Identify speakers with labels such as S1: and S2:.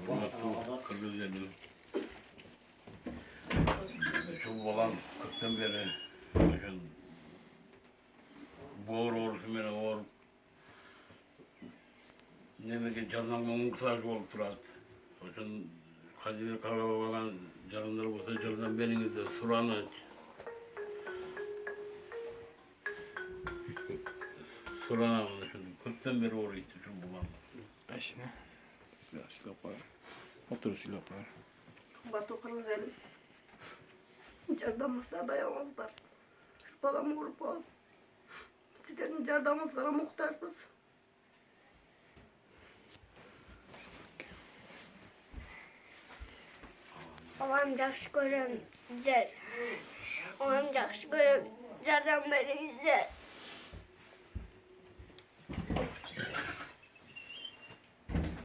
S1: Urmаттуу Kırgız eli. Şu balam kökten beri Bоор orusundan Bоор nemege jardamga muhtaç bolup turат. Oşun kajir karabagan jarımlar bolsa jardam beriңizder suranıç. Suranamın şunu kökten beri oraydı şu balam.
S2: Aşina. Biraz silap var. Otur silap var.
S3: Batı Kırgız eli. Jardamınızda dayanыңыздар. Şu balamı vurup alıp. Sizlerin jardamınızlara muhtaçmız.
S4: Babam жақсы көрем sizler. Babam жақсы көрем. Жардам беріңіздер.